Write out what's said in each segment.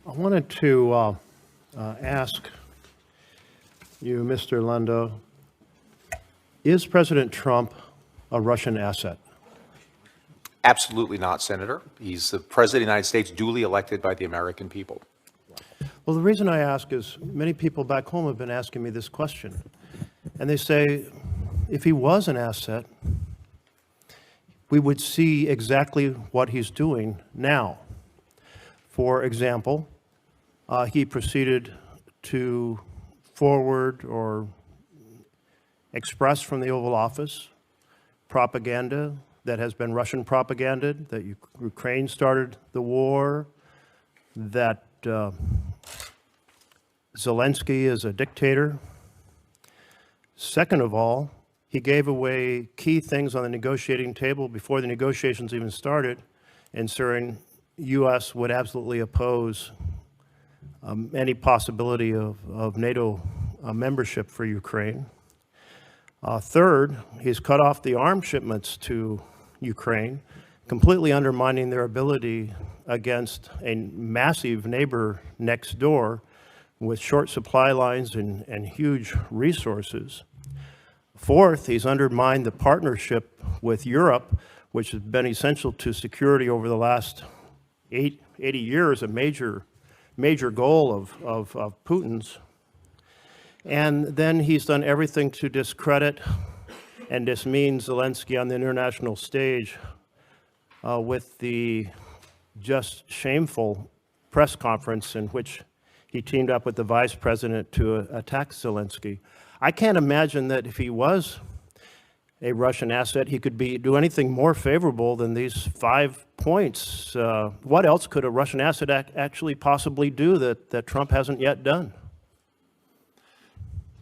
I wanted to ask you, Mr. Landau, is President Trump a Russian asset? Absolutely not, Senator. He's the President of the United States, duly elected by the American people. Well, the reason I ask is many people back home have been asking me this question. And they say, if he was an asset, we would see exactly what he's doing now. For example, he proceeded to forward or express from the Oval Office propaganda that has been Russian propaganda, that Ukraine started the war, that Zelensky is a dictator. Second of all, he gave away key things on the negotiating table before the negotiations even started, ensuring U.S. would absolutely oppose any possibility of NATO membership for Ukraine. Third, he's cut off the arms shipments to Ukraine, completely undermining their ability against a massive neighbor next door with short supply lines and huge resources. Fourth, he's undermined the partnership with Europe, which has been essential to security over the last 80 years, a major goal of Putin's. And then he's done everything to discredit and dismean Zelensky on the international stage with the just shameful press conference in which he teamed up with the vice president to attack Zelensky. I can't imagine that if he was a Russian asset, he could do anything more favorable than these 5 points. What else could a Russian asset actually possibly do that Trump hasn't yet done?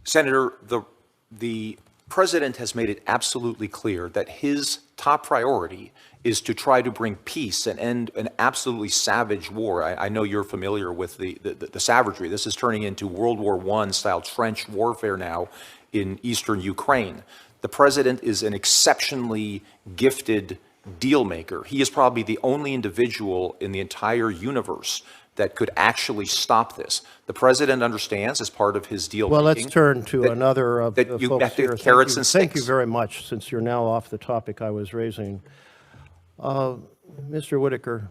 Senator, the president has made it absolutely clear that his top priority is to try to bring peace and end an absolutely savage war. I know you're familiar with the savagery. This is turning into World War I style trench warfare now in eastern Ukraine. The president is an exceptionally gifted deal maker. He is probably the only individual in the entire universe that could actually stop this. The president understands, as part of his deal well, making, let's turn to another of the you folks have to here. carrots and sticks. Thank you very much, since you're now off the topic I was raising. Mr. Whitaker,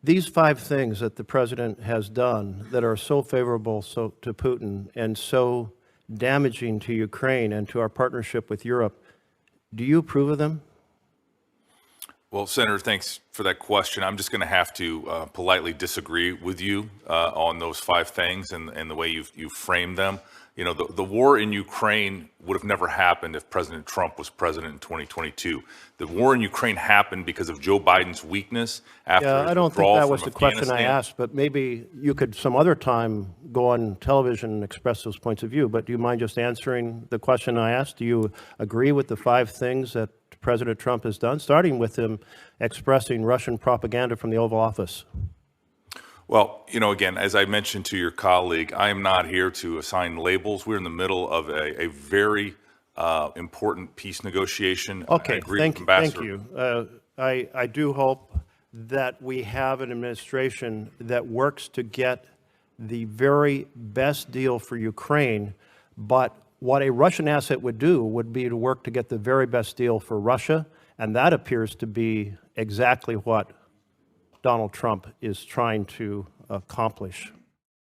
these 5 things that the president has done that are so favorable to Putin and so damaging to Ukraine and to our partnership with Europe, do you approve of them? Well, Senator, thanks for that question. I'm just going to have to politely disagree with you on those 5 things and the way you've framed them. You know, the war in Ukraine would have never happened if President Trump was president in 2022. The war in Ukraine happened because of Joe Biden's weakness after his I don't think withdrawal that from was the question I asked, but maybe you could some other time go on television and express those points of view. But do you mind just answering the question I asked? Do you agree with the 5 things that President Trump has done, starting with him expressing Russian propaganda from the Oval Office? Well, you know, again, as I mentioned to your colleague, I am not here to assign labels. We're in the middle of a very important peace negotiation. Okay, thank you. I do hope that we have an administration that works to get the very best deal for Ukraine, but what a Russian asset would do would be to work to get the very best deal for Russia, and that appears to be exactly what Donald Trump is trying to accomplish.